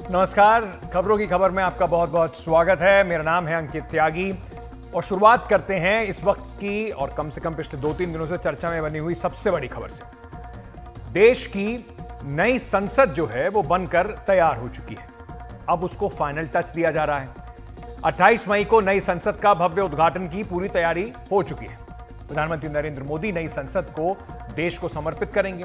नमस्कार, खबरों की खबर में आपका बहुत बहुत स्वागत है। मेरा नाम है अंकित त्यागी और शुरुआत करते हैं इस वक्त की और कम से कम पिछले 2-3 दिनों से चर्चा में बनी हुई सबसे बड़ी खबर से। देश की नई संसद जो है वो बनकर तैयार हो चुकी है। अब उसको फाइनल टच दिया जा रहा है। 28 मई को नई संसद का भव्य उद्घाटन की पूरी तैयारी हो चुकी है। प्रधानमंत्री नरेंद्र मोदी नई संसद को देश को समर्पित करेंगे।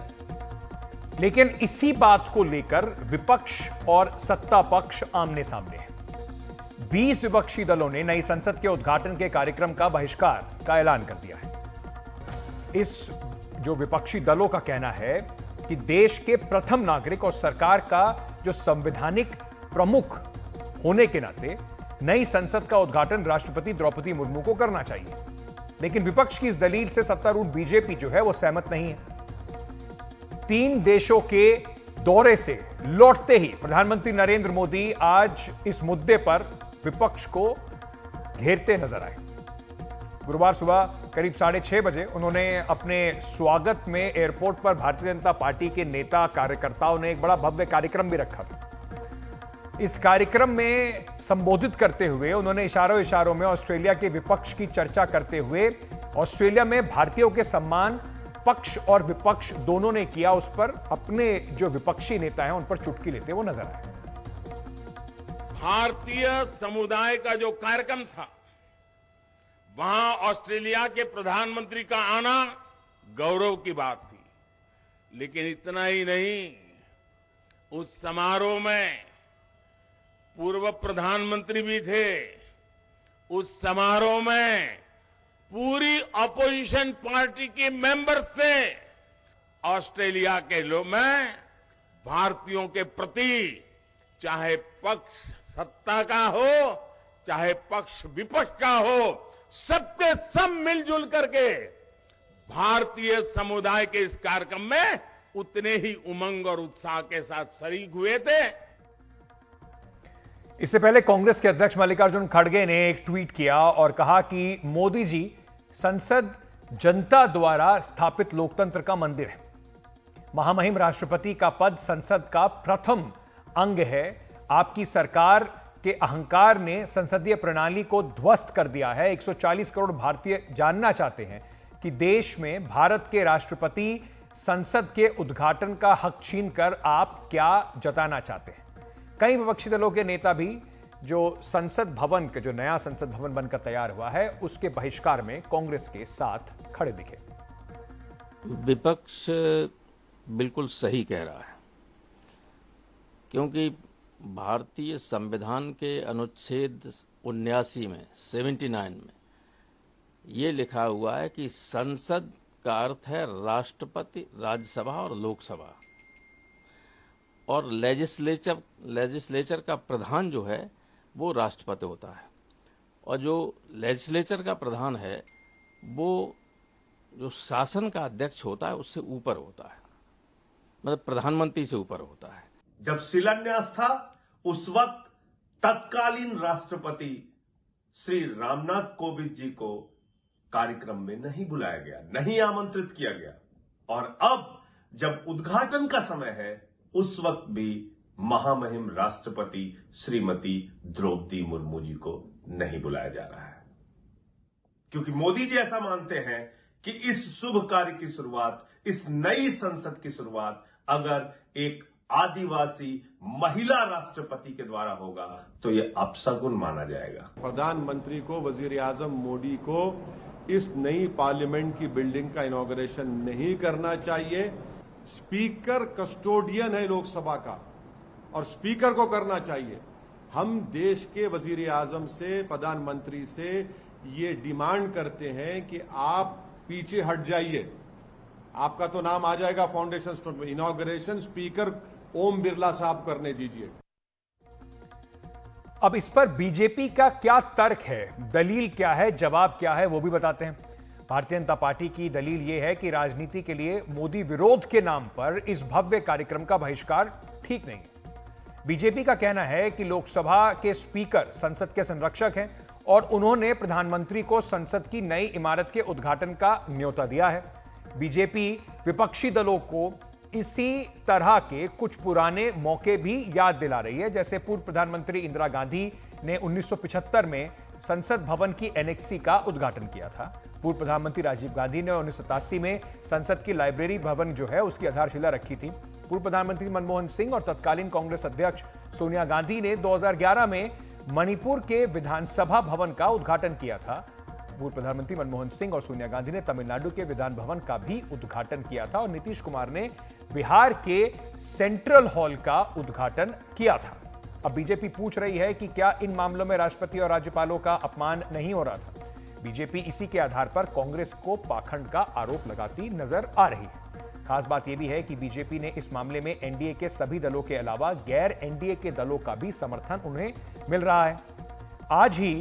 लेकिन इसी बात को लेकर विपक्ष और सत्ता पक्ष आमने सामने है। 20 विपक्षी दलों ने नई संसद के उद्घाटन के कार्यक्रम का बहिष्कार का ऐलान कर दिया है। इस जो विपक्षी दलों का कहना है कि देश के प्रथम नागरिक और सरकार का जो संवैधानिक प्रमुख होने के नाते नई संसद का उद्घाटन राष्ट्रपति द्रौपदी मुर्मू को करना चाहिए। लेकिन विपक्ष की इस दलील से सत्तारूढ़ बीजेपी जो है वो सहमत नहीं है। 3 देशों के दौरे से लौटते ही प्रधानमंत्री नरेंद्र मोदी आज इस मुद्दे पर विपक्ष को घेरते नजर आए। गुरुवार सुबह करीब 6:30 बजे उन्होंने अपने स्वागत में एयरपोर्ट पर भारतीय जनता पार्टी के नेता कार्यकर्ताओं ने एक बड़ा भव्य कार्यक्रम भी रखा था। इस कार्यक्रम में संबोधित करते हुए उन्होंने इशारों में ऑस्ट्रेलिया के विपक्ष की चर्चा करते हुए ऑस्ट्रेलिया में भारतीयों के सम्मान पक्ष और विपक्ष दोनों ने किया, उस पर अपने जो विपक्षी नेता हैं उन पर चुटकी लेते वो नजर आए। भारतीय समुदाय का जो कार्यक्रम था वहां ऑस्ट्रेलिया के प्रधानमंत्री का आना गौरव की बात थी। लेकिन इतना ही नहीं, उस समारोह में पूर्व प्रधानमंत्री भी थे। उस समारोह में पूरी अपोजिशन पार्टी के मेंबर्स से ऑस्ट्रेलिया के लोग में भारतीयों के प्रति चाहे पक्ष सत्ता का हो चाहे पक्ष विपक्ष का हो, सबके सब मिलजुल करके भारतीय समुदाय के इस कार्यक्रम में उतने ही उमंग और उत्साह के साथ शरीक हुए थे। इससे पहले कांग्रेस के अध्यक्ष मल्लिकार्जुन खड़गे ने एक ट्वीट किया और कहा कि मोदी जी संसद जनता द्वारा स्थापित लोकतंत्र का मंदिर है। महामहिम राष्ट्रपति का पद संसद का प्रथम अंग है। आपकी सरकार के अहंकार ने संसदीय प्रणाली को ध्वस्त कर दिया है। 140 करोड़ भारतीय जानना चाहते हैं कि देश में भारत के राष्ट्रपति संसद के उद्घाटन का हक छीनकर आप क्या जताना चाहते हैं। कई विपक्षी दलों के नेता भी जो संसद भवन के जो नया संसद भवन बनकर तैयार हुआ है उसके बहिष्कार में कांग्रेस के साथ खड़े दिखे। विपक्ष बिल्कुल सही कह रहा है, क्योंकि भारतीय संविधान के अनुच्छेद 79 में 79 में ये लिखा हुआ है कि संसद का अर्थ है राष्ट्रपति, राज्यसभा और लोकसभा, और लेजिस्लेचर का प्रधान जो है वो राष्ट्रपति होता है, और जो लेजिस्लेचर का प्रधान है वो जो शासन का अध्यक्ष होता है उससे ऊपर होता है, मतलब प्रधानमंत्री से ऊपर होता है। जब शिलान्यास था उस वक्त तत्कालीन राष्ट्रपति श्री रामनाथ कोविंद जी को कार्यक्रम में नहीं बुलाया गया, नहीं आमंत्रित किया गया, और अब जब उद्घाटन का समय है उस वक्त भी महामहिम राष्ट्रपति श्रीमती द्रौपदी मुर्मू जी को नहीं बुलाया जा रहा है, क्योंकि मोदी जी ऐसा मानते हैं कि इस शुभ कार्य की शुरुआत, इस नई संसद की शुरुआत अगर एक आदिवासी महिला राष्ट्रपति के द्वारा होगा तो यह अपशगुन माना जाएगा। प्रधानमंत्री को, वजीर आजम मोदी को इस नई पार्लियामेंट की बिल्डिंग का इनॉग्रेशन नहीं करना चाहिए। स्पीकर कस्टोडियन है लोकसभा का और स्पीकर को करना चाहिए। हम देश के वजीर आजम से, प्रधानमंत्री से ये डिमांड करते हैं कि आप पीछे हट जाइए। आपका तो नाम आ जाएगा फाउंडेशन स्टोन में। इनॉग्रेशन स्पीकर ओम बिरला साहब करने दीजिए। अब इस पर बीजेपी का क्या तर्क है, दलील क्या है, जवाब क्या है, वो भी बताते हैं। भारतीय जनता पार्टी की दलील यह है कि राजनीति के लिए मोदी विरोध के नाम पर इस भव्य कार्यक्रम का बहिष्कार ठीक नहीं है। बीजेपी का कहना है कि लोकसभा के स्पीकर संसद के संरक्षक हैं और उन्होंने प्रधानमंत्री को संसद की नई इमारत के उद्घाटन का न्योता दिया है। बीजेपी विपक्षी दलों को इसी तरह के कुछ पुराने मौके भी याद दिला रही है। जैसे पूर्व प्रधानमंत्री इंदिरा गांधी ने 1975 में संसद भवन की एनेक्सी का उद्घाटन किया था। पूर्व प्रधानमंत्री राजीव गांधी ने 1987 में संसद की लाइब्रेरी भवन जो है उसकी आधारशिला रखी थी। पूर्व प्रधानमंत्री मनमोहन सिंह और तत्कालीन कांग्रेस अध्यक्ष सोनिया गांधी ने 2011 में मणिपुर के विधानसभा भवन का उद्घाटन किया था। पूर्व प्रधानमंत्री मनमोहन सिंह और सोनिया गांधी ने तमिलनाडु के विधान भवन का भी उद्घाटन किया था और नीतीश कुमार ने बिहार के सेंट्रल हॉल का उद्घाटन किया था। अब बीजेपी पूछ रही है कि क्या इन मामलों में राष्ट्रपति और राज्यपालों का अपमान नहीं हो रहा था। बीजेपी इसी के आधार पर कांग्रेस को पाखंड का आरोप लगाती नजर आ रही है। खास बात यह भी है कि बीजेपी ने इस मामले में एनडीए के सभी दलों के अलावा गैर एनडीए के दलों का भी समर्थन उन्हें मिल रहा है। आज ही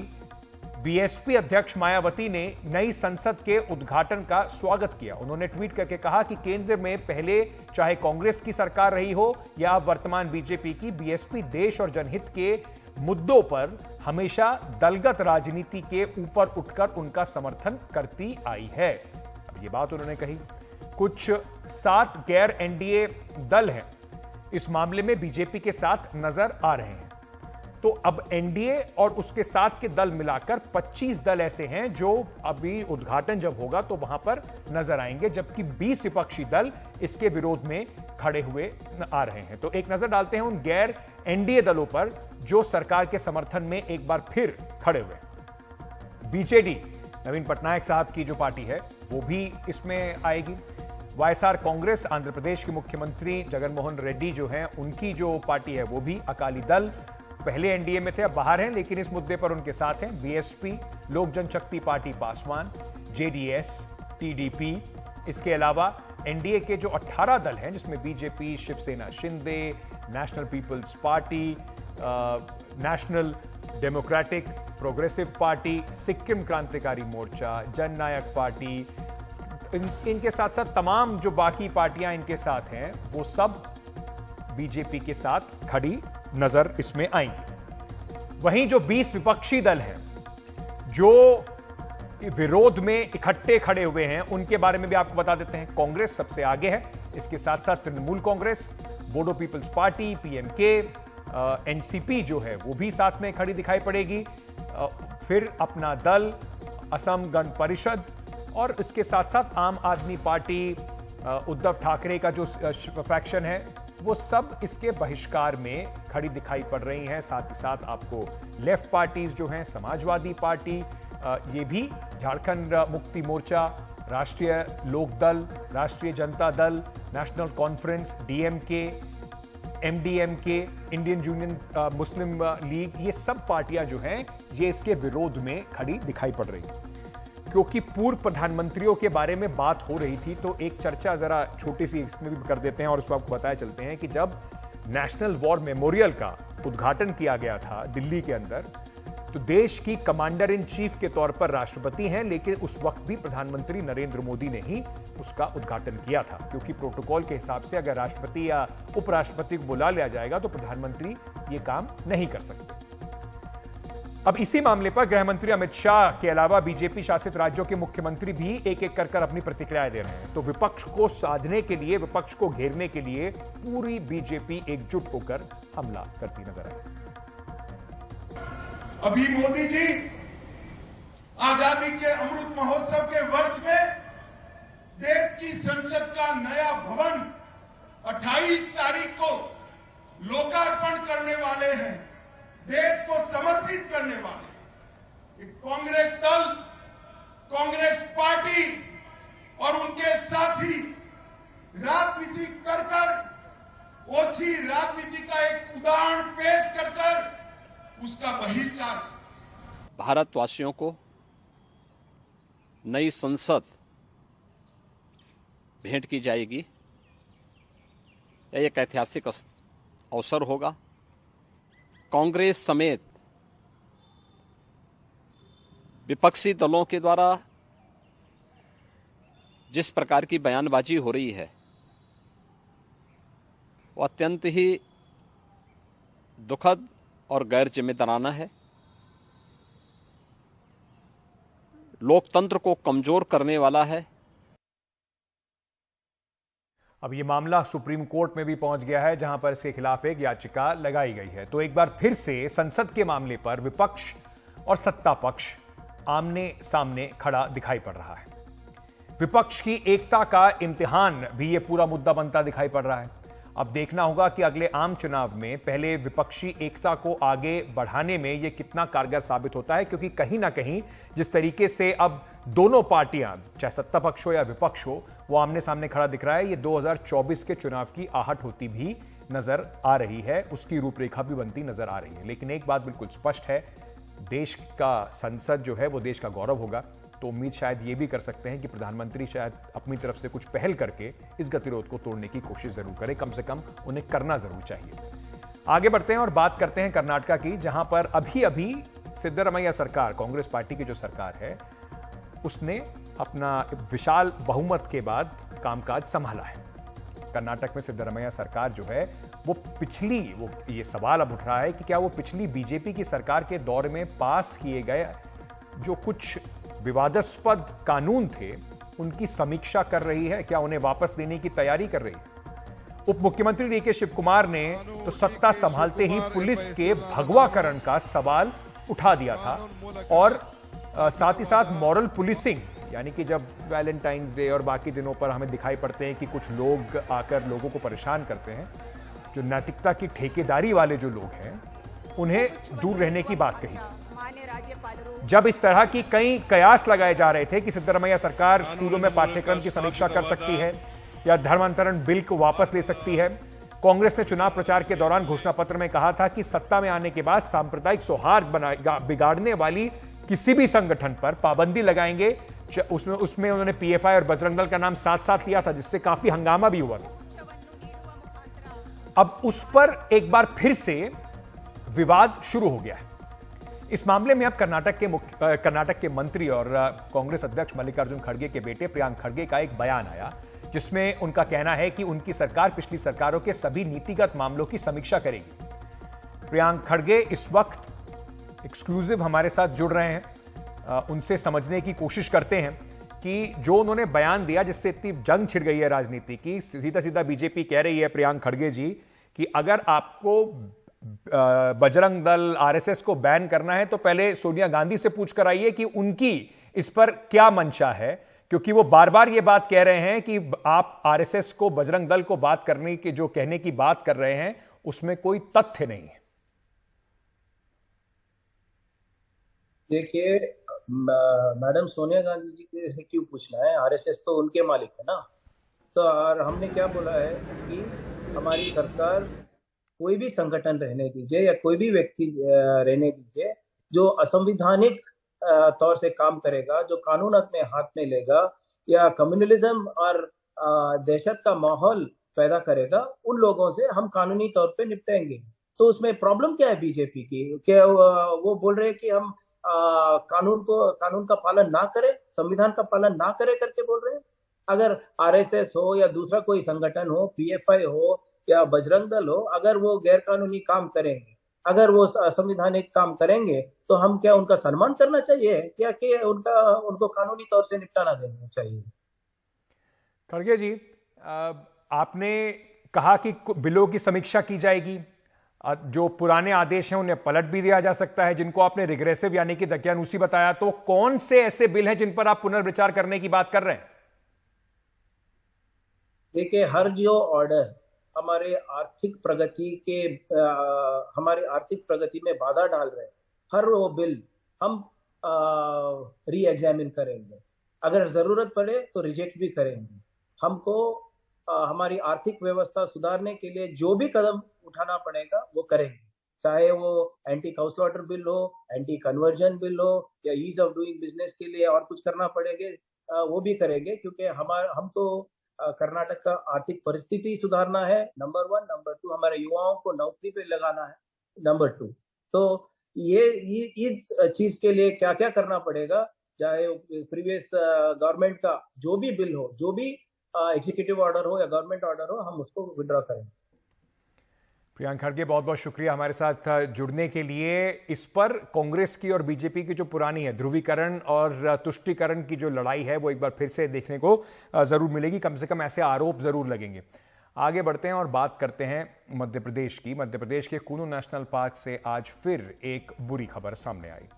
बीएसपी अध्यक्ष मायावती ने नई संसद के उद्घाटन का स्वागत किया। उन्होंने ट्वीट करके कहा कि केंद्र में पहले चाहे कांग्रेस की सरकार रही हो या वर्तमान बीजेपी की, बीएसपी देश और जनहित के मुद्दों पर हमेशा दलगत राजनीति के ऊपर उठकर उनका समर्थन करती आई है। अब ये बात उन्होंने कही। कुछ 7 गैर एनडीए दल हैं इस मामले में बीजेपी के साथ नजर आ रहे हैं। तो अब एनडीए और उसके साथ के दल मिलाकर 25 दल ऐसे हैं जो अभी उद्घाटन जब होगा तो वहां पर नजर आएंगे, जबकि 20 विपक्षी दल इसके विरोध में खड़े हुए आ रहे हैं। तो एक नजर डालते हैं उन गैर एनडीए दलों पर जो सरकार के समर्थन में एक बार फिर खड़े हुए। बीजेडी, नवीन पटनायक साहब की जो पार्टी है वो भी इसमें आएगी। वाईएसआर कांग्रेस, आंध्र प्रदेश के मुख्यमंत्री जगनमोहन रेड्डी जो हैं उनकी जो पार्टी है वो भी। अकाली दल पहले एनडीए में थे, अब बाहर हैं, लेकिन इस मुद्दे पर उनके साथ हैं। BSP, Lok Janshakti Party Paswan, JDS, TDP. इसके अलावा एनडीए के जो 18 दल हैं जिसमें BJP, Shivsena Shinde, National People's Party, National Democratic Progressive Party, Sikkim Krantikari Morcha, जननायक पार्टी, इनके साथ साथ तमाम जो बाकी पार्टियां इनके साथ हैं वो सब बीजेपी के साथ खड़ी नजर इसमें आएंगी। वहीं जो 20 विपक्षी दल हैं जो विरोध में इकट्ठे खड़े हुए हैं उनके बारे में भी आपको बता देते हैं। कांग्रेस सबसे आगे है, इसके साथ साथ Trinamool Congress, Bodo People's Party, PMK, NCP जो है वो भी साथ में खड़ी दिखाई पड़ेगी। फिर अपना दल, असम गण परिषद और इसके साथ साथ आम आदमी पार्टी, उद्धव ठाकरे का जो फैक्शन है वो सब इसके बहिष्कार में खड़ी दिखाई पड़ रही हैं। साथ ही साथ आपको लेफ्ट पार्टीज जो हैं, समाजवादी पार्टी, ये भी, झारखंड मुक्ति मोर्चा, राष्ट्रीय Lokdal, Rashtriya Janata Dal, National Conference, DMK, MDMK, Indian Union Muslim League, ये सब पार्टियां जो हैं ये इसके विरोध में खड़ी दिखाई पड़ रही हैं। क्योंकि पूर्व प्रधानमंत्रियों के बारे में बात हो रही थी तो एक चर्चा जरा छोटी सी इसमें भी कर देते हैं और उसको आपको बताया चलते हैं कि जब नेशनल वॉर मेमोरियल का उद्घाटन किया गया था दिल्ली के अंदर, तो देश की कमांडर इन चीफ के तौर पर राष्ट्रपति हैं, लेकिन उस वक्त भी प्रधानमंत्री नरेंद्र मोदी ने ही उसका उद्घाटन किया था। क्योंकि प्रोटोकॉल के हिसाब से अगर राष्ट्रपति या उपराष्ट्रपति को बुला लिया जाएगा तो प्रधानमंत्री ये काम नहीं कर सकते। अब इसी मामले पर गृह मंत्री अमित शाह के अलावा बीजेपी शासित राज्यों के मुख्यमंत्री भी एक एक कर अपनी प्रतिक्रियाएं दे रहे हैं। तो विपक्ष को साधने के लिए, विपक्ष को घेरने के लिए पूरी बीजेपी एकजुट होकर हमला करती नजर आई। अभी मोदी जी आजादी के अमृत महोत्सव के वर्ष में देश की संसद का नया भवन 28 तारीख को लोकार्पण करने वाले हैं, देश को समर्पित करने वाले। कांग्रेस दल, कांग्रेस पार्टी और उनके साथी राजनीति कर ओछी राजनीति का एक उदाहरण पेश कर उसका बहिष्कार। भारतवासियों को नई संसद भेंट की जाएगी। यह एक ऐतिहासिक अवसर होगा। कांग्रेस समेत विपक्षी दलों के द्वारा जिस प्रकार की बयानबाजी हो रही है वो अत्यंत ही दुखद और गैर जिम्मेदाराना है। लोकतंत्र को कमजोर करने वाला है। अब ये मामला सुप्रीम कोर्ट में भी पहुंच गया है, जहां पर इसके खिलाफ एक याचिका लगाई गई है। तो एक बार फिर से संसद के मामले पर विपक्ष और सत्ता पक्ष आमने सामने खड़ा दिखाई पड़ रहा है। विपक्ष की एकता का इम्तिहान भी ये पूरा मुद्दा बनता दिखाई पड़ रहा है। अब देखना होगा कि अगले आम चुनाव में पहले विपक्षी एकता को आगे बढ़ाने में यह कितना कारगर साबित होता है, क्योंकि कहीं ना कहीं जिस तरीके से अब दोनों पार्टियां, चाहे सत्ता पक्ष हो या विपक्ष हो, वो आमने सामने खड़ा दिख रहा है। ये 2024 के चुनाव की आहट होती भी नजर आ रही है, उसकी रूपरेखा भी बनती नजर आ रही है। लेकिन एक बात बिल्कुल स्पष्ट है, देश का संसद जो है वो देश का गौरव होगा। तो उम्मीद शायद ये भी कर सकते हैं कि प्रधानमंत्री शायद अपनी तरफ से कुछ पहल करके इस गतिरोध को तोड़ने की कोशिश जरूर करें, कम से कम उन्हें करना जरूर चाहिए। आगे बढ़ते हैं और बात करते हैं कर्नाटका की, जहां पर अभी अभी सिद्धरमैया सरकार, कांग्रेस पार्टी की जो सरकार है, उसने अपना विशाल बहुमत के बाद कामकाज संभाला है। कर्नाटक में सिद्धरमैया सरकार जो है वो ये सवाल अब उठ रहा है कि क्या वो पिछली बीजेपी की सरकार के दौर में पास किए गए जो कुछ विवादास्पद कानून थे उनकी समीक्षा कर रही है, क्या उन्हें वापस देने की तैयारी कर रही है। उप मुख्यमंत्री डीके शिव कुमार ने तो सत्ता संभालते ही पुलिस के भगवाकरण का सवाल उठा दिया था और साथ ही साथ मॉरल पुलिसिंग, यानी कि जब वैलेंटाइंस डे और बाकी दिनों पर हमें दिखाई पड़ते हैं कि कुछ लोग आकर लोगों को परेशान करते हैं, जो नैतिकता की ठेकेदारी वाले जो लोग हैं उन्हें दूर रहने की बात कही। जब इस तरह की कई कयास लगाए जा रहे थे कि सिद्धरमैया सरकार स्कूलों में पाठ्यक्रम की समीक्षा कर सकती है या धर्मांतरण बिल को वापस ले सकती है, कांग्रेस ने चुनाव प्रचार के दौरान घोषणा पत्र में कहा था कि सत्ता में आने के बाद सांप्रदायिक सौहार्द बिगाड़ने वाली किसी भी संगठन पर पाबंदी लगाएंगे। उसमें उन्होंने पीएफआई और बजरंग दल का नाम साथ साथ लिया था, जिससे काफी हंगामा भी हुआ था। अब उस पर एक बार फिर से विवाद शुरू हो गया है। इस मामले में अब कर्नाटक के मंत्री और कांग्रेस अध्यक्ष मल्लिकार्जुन खड़गे के बेटे प्रियांक खड़गे का एक बयान आया, जिसमें उनका कहना है कि उनकी सरकार पिछली सरकारों के सभी नीतिगत मामलों की समीक्षा करेगी। प्रियांक खड़गे इस वक्त एक्सक्लूसिव हमारे साथ जुड़ रहे हैं, उनसे समझने की कोशिश करते हैं कि जो उन्होंने बयान दिया जिससे इतनी जंग छिड़ गई है राजनीति की, सीधा सीधा बीजेपी कह रही है प्रियांक खड़गे जी कि अगर आपको बजरंग दल आरएसएस को बैन करना है तो पहले सोनिया गांधी से पूछ कर आइए कि उनकी इस पर क्या मंशा है, क्योंकि वो बार बार ये बात कह रहे हैं कि आप आरएसएस को, बजरंग दल को बात करने की जो कहने की बात कर रहे हैं उसमें कोई तथ्य नहीं है। देखिए मैडम सोनिया गांधी जी के से क्यों पूछना है, आरएसएस तो उनके मालिक है ना। तो और हमने क्या बोला है कि हमारी सरकार कोई भी संगठन रहने दीजिए या कोई भी व्यक्ति रहने दीजिए जो असंवैधानिक तौर से काम करेगा, जो कानून अपने हाथ में लेगा या कम्युनलिज्म और दहशत का माहौल पैदा करेगा, उन लोगों से हम कानूनी तौर पे निपटेंगे। तो उसमें प्रॉब्लम क्या है बीजेपी की? क्या वो बोल रहे हैं कि हम कानून का पालन ना करें, संविधान का पालन ना करें करके बोल रहे हैं? अगर आरएसएस हो या दूसरा कोई संगठन हो, पीएफआई हो या बजरंग दल हो, अगर वो गैर कानूनी काम करेंगे, अगर वो असंवैधानिक काम करेंगे, तो हम क्या उनका सम्मान करना चाहिए क्या कि उनको कानूनी तौर से निपटाना देना चाहिए? खड़गे जी, आपने कहा कि बिलों की समीक्षा की जाएगी, जो पुराने आदेश हैं उन्हें पलट भी दिया जा सकता है, जिनको आपने रिग्रेसिव यानी कि दकियानूसी बताया। तो कौन से ऐसे बिल हैं जिन पर आप पुनर्विचार करने की बात कर रहे हैं? देखिए, हर जो ऑर्डर हमारे आर्थिक प्रगति में बाधा डाल रहे हैं, हर वो बिल हम री एग्जामिन करेंगे, अगर जरूरत पड़े तो रिजेक्ट भी करेंगे। हमको हमारी आर्थिक व्यवस्था सुधारने के लिए जो भी कदम उठाना पड़ेगा वो करेंगे, चाहे वो एंटी काउ स्लॉटर बिल हो, एंटी कन्वर्जन बिल हो या ईज ऑफ डूइंग बिजनेस के लिए और कुछ करना पड़ेगा वो भी करेंगे, क्योंकि हमको कर्नाटक का आर्थिक परिस्थिति सुधारना है, नंबर 1। नंबर 2, हमारे युवाओं को नौकरी पे लगाना है, नंबर 2। तो ये इस चीज के लिए क्या क्या करना पड़ेगा, चाहे प्रीवियस गवर्नमेंट का जो भी बिल हो, जो भी एग्जीक्यूटिव ऑर्डर हो या गवर्नमेंट ऑर्डर हो, हम उसको विड्रॉ करेंगे। प्रियंक खड़गे, बहुत बहुत शुक्रिया हमारे साथ जुड़ने के लिए। इस पर कांग्रेस की और बीजेपी की जो पुरानी है ध्रुवीकरण और तुष्टीकरण की जो लड़ाई है वो एक बार फिर से देखने को जरूर मिलेगी, कम से कम ऐसे आरोप जरूर लगेंगे। आगे बढ़ते हैं और बात करते हैं मध्य प्रदेश की। मध्य प्रदेश के कुल्लू नेशनल पार्क से आज फिर एक बुरी खबर सामने आई।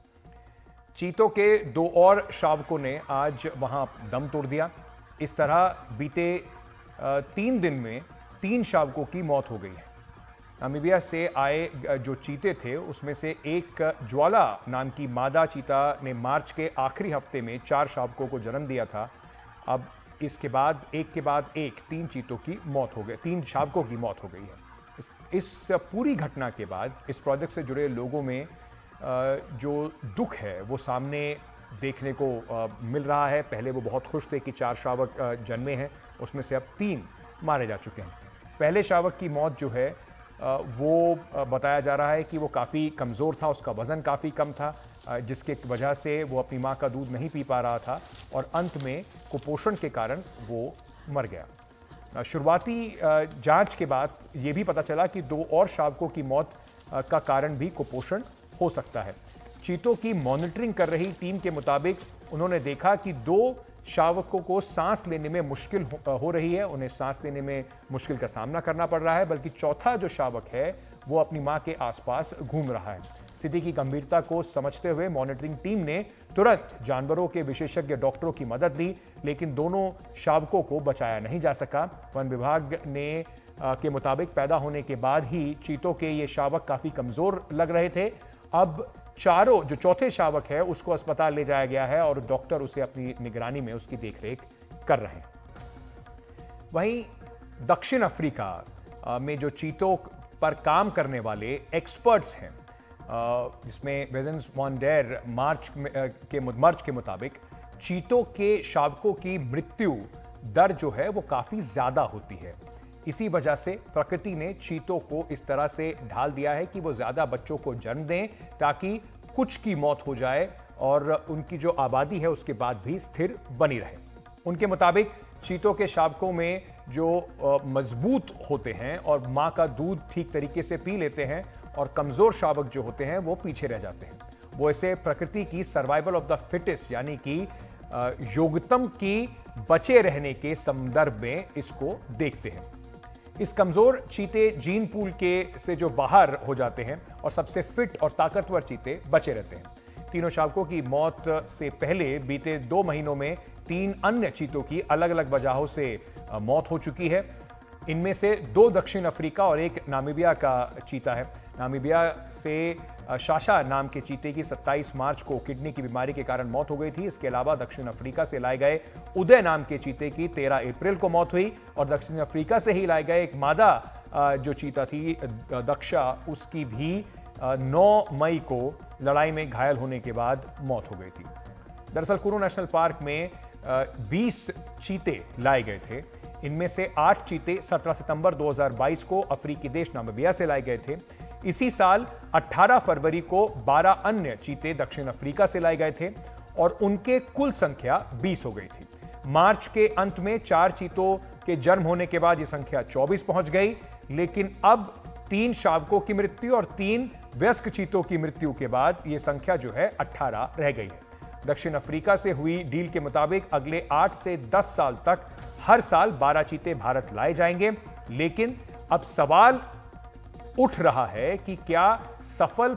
चीतों के 2 और शावकों ने आज वहां दम तोड़ दिया। इस तरह बीते 3 दिन में 3 शावकों की मौत हो गई है। नामीबिया से आए जो चीते थे उसमें से एक ज्वाला नाम की मादा चीता ने मार्च के आखिरी हफ्ते में 4 शावकों को जन्म दिया था। अब इसके बाद एक के बाद एक 3 चीतों की मौत हो गई, 3 शावकों की मौत हो गई है। इस पूरी घटना के बाद इस प्रोजेक्ट से जुड़े लोगों में जो दुख है वो सामने देखने को मिल रहा है। पहले वो बहुत खुश थे कि 4 शावक जन्मे हैं, उसमें से अब 3 मारे जा चुके हैं। पहले शावक की मौत जो है वो बताया जा रहा है कि वो काफ़ी कमज़ोर था, उसका वज़न काफ़ी कम था, जिसके वजह से वो अपनी माँ का दूध नहीं पी पा रहा था और अंत में कुपोषण के कारण वो मर गया। शुरुआती जांच के बाद ये भी पता चला कि 2 और शावकों की मौत का कारण भी कुपोषण हो सकता है। चीतों की मॉनिटरिंग कर रही टीम के मुताबिक उन्होंने देखा कि 2 शावकों को सांस लेने में मुश्किल हो रही है, उन्हें सांस लेने में मुश्किल का सामना करना पड़ रहा है, बल्कि चौथा जो शावक है वो अपनी मां के आसपास घूम रहा है। स्थिति की गंभीरता को समझते हुए मॉनिटरिंग टीम ने तुरंत जानवरों के विशेषज्ञ डॉक्टरों की मदद ली, लेकिन दोनों शावकों को बचाया नहीं जा सका। वन विभाग ने के मुताबिक पैदा होने के बाद ही चीतों के ये शावक काफी कमजोर लग रहे थे। अब चारों जो चौथे शावक है उसको अस्पताल ले जाया गया है और डॉक्टर उसे अपनी निगरानी में उसकी देखरेख कर रहे हैं। वहीं दक्षिण अफ्रीका में जो चीतों पर काम करने वाले एक्सपर्ट्स हैं, जिसमें वेजेंस वॉन डेर मार्च के मुताबिक चीतों के शावकों की मृत्यु दर जो है वो काफी ज्यादा होती है। इसी वजह से प्रकृति ने चीतों को इस तरह से ढाल दिया है कि वो ज्यादा बच्चों को जन्म दें ताकि कुछ की मौत हो जाए और उनकी जो आबादी है उसके बाद भी स्थिर बनी रहे। उनके मुताबिक चीतों के शावकों में जो मजबूत होते हैं और मां का दूध ठीक तरीके से पी लेते हैं और कमजोर शावक जो होते हैं वो पीछे रह जाते हैं। वो इसे प्रकृति की सर्वाइवल ऑफ द फिटेस्ट यानी कि योग्यतम की बचे रहने के संदर्भ में इसको देखते हैं। इस कमजोर चीते जीन पूल के से जो बाहर हो जाते हैं और सबसे फिट और ताकतवर चीते बचे रहते हैं। तीनों शावकों की मौत से पहले बीते 2 महीनों में 3 अन्य चीतों की अलग अलग वजहों से मौत हो चुकी है। इनमें से 2 दक्षिण अफ्रीका और 1 नामीबिया का चीता है। नामीबिया से शाशा नाम के चीते की 27 मार्च को किडनी की बीमारी के कारण मौत हो गई थी। इसके अलावा दक्षिण अफ्रीका से लाए गए उदय नाम के चीते की 13 अप्रैल को मौत हुई और दक्षिण अफ्रीका से ही लाए गए एक मादा जो चीता थी दक्षा, उसकी भी 9 मई को लड़ाई में घायल होने के बाद मौत हो गई थी। दरअसल कुल्लू नेशनल पार्क में 20 चीते लाए गए थे। इनमें से 8 चीते 17 सितंबर 2022 को अफ्रीकी देश नामीबिया से लाए गए थे। इसी साल 18 फरवरी को 12 अन्य चीते दक्षिण अफ्रीका से लाए गए थे और उनके कुल संख्या 20 हो गई थी। मार्च के अंत में 4 चीतों के जन्म होने के बाद यह संख्या 24 पहुंच गई, लेकिन अब 3 शावकों की मृत्यु और 3 वयस्क चीतों की मृत्यु के बाद यह संख्या जो है 18 रह गई है। दक्षिण अफ्रीका से हुई डील के मुताबिक अगले 8 से 10 साल तक हर साल 12 चीते भारत लाए जाएंगे, लेकिन अब सवाल उठ रहा है कि क्या सफल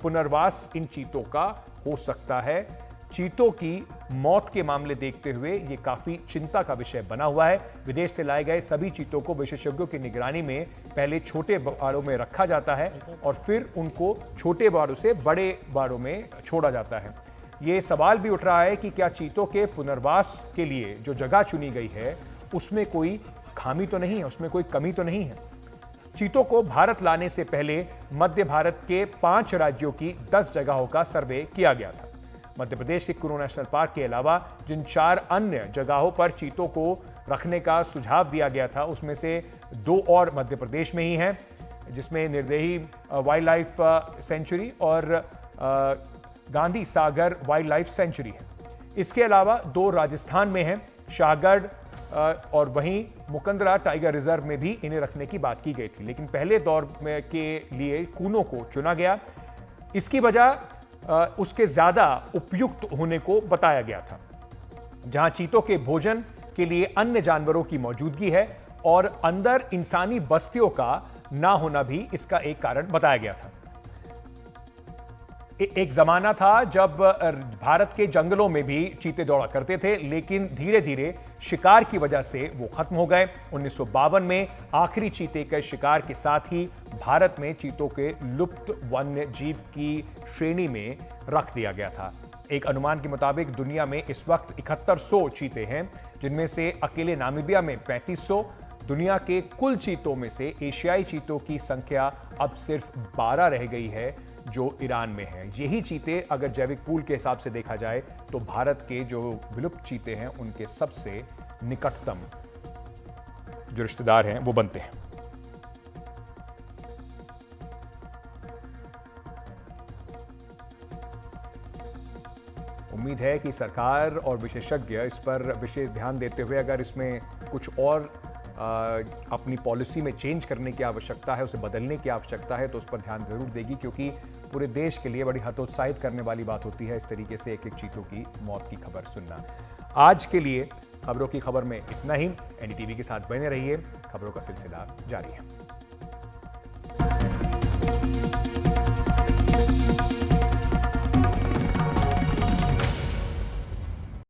पुनर्वास इन चीतों का हो सकता है। चीतों की मौत के मामले देखते हुए यह काफी चिंता का विषय बना हुआ है। विदेश से लाए गए सभी चीतों को विशेषज्ञों की निगरानी में पहले छोटे बाड़ों में रखा जाता है और फिर उनको छोटे बाड़ों से बड़े बाड़ों में छोड़ा जाता है। ये सवाल भी उठ रहा है कि क्या चीतों के पुनर्वास के लिए जो जगह चुनी गई है उसमें कोई खामी तो नहीं है, उसमें कोई कमी तो नहीं है। चीतों को भारत लाने से पहले मध्य भारत के 5 राज्यों की 10 जगहों का सर्वे किया गया था। मध्य प्रदेश के कुल्लू नेशनल पार्क के अलावा जिन 4 अन्य जगहों पर चीतों को रखने का सुझाव दिया गया था उसमें से 2 और मध्य प्रदेश में ही हैं, जिसमें निर्देही वाइल्ड लाइफ सेंचुरी और Gandhi Sagar wild life sanctuary है। इसके अलावा 2 राजस्थान में हैं, शाहगढ़ और वहीं मुकंदरा टाइगर रिजर्व में भी इन्हें रखने की बात की गई थी, लेकिन पहले दौर में के लिए कूनो को चुना गया। इसकी वजह उसके ज्यादा उपयुक्त होने को बताया गया था, जहां चीतों के भोजन के लिए अन्य जानवरों की मौजूदगी है और अंदर इंसानी बस्तियों का ना होना भी इसका एक कारण बताया गया था। एक जमाना था जब भारत के जंगलों में भी चीते दौड़ा करते थे, लेकिन धीरे धीरे शिकार की वजह से वो खत्म हो गए। 1952 में आखिरी चीते के शिकार के साथ ही भारत में चीतों के लुप्त वन्य जीव की श्रेणी में रख दिया गया था। एक अनुमान के मुताबिक दुनिया में इस वक्त 7100 चीते हैं, जिनमें से अकेले नामीबिया में 3500। दुनिया के कुल चीतों में से एशियाई चीतों की संख्या अब सिर्फ 12 रह गई है, जो ईरान में है। यही चीते अगर जैविक पूल के हिसाब से देखा जाए तो भारत के जो विलुप्त चीते हैं उनके सबसे निकटतम जो रिश्तेदार हैं वो बनते हैं। उम्मीद है कि सरकार और विशेषज्ञ इस पर विशेष ध्यान देते हुए अगर इसमें कुछ और अपनी पॉलिसी में चेंज करने की आवश्यकता है, उसे बदलने की आवश्यकता है, तो उस पर ध्यान जरूर देगी, क्योंकि पूरे देश के लिए बड़ी हतोत्साहित करने वाली बात होती है इस तरीके से एक एक चीतों की मौत की खबर सुनना। आज के लिए खबरों की खबर में इतना ही। एनडीटीवी के साथ बने रहिए, खबरों का सिलसिला जारी है।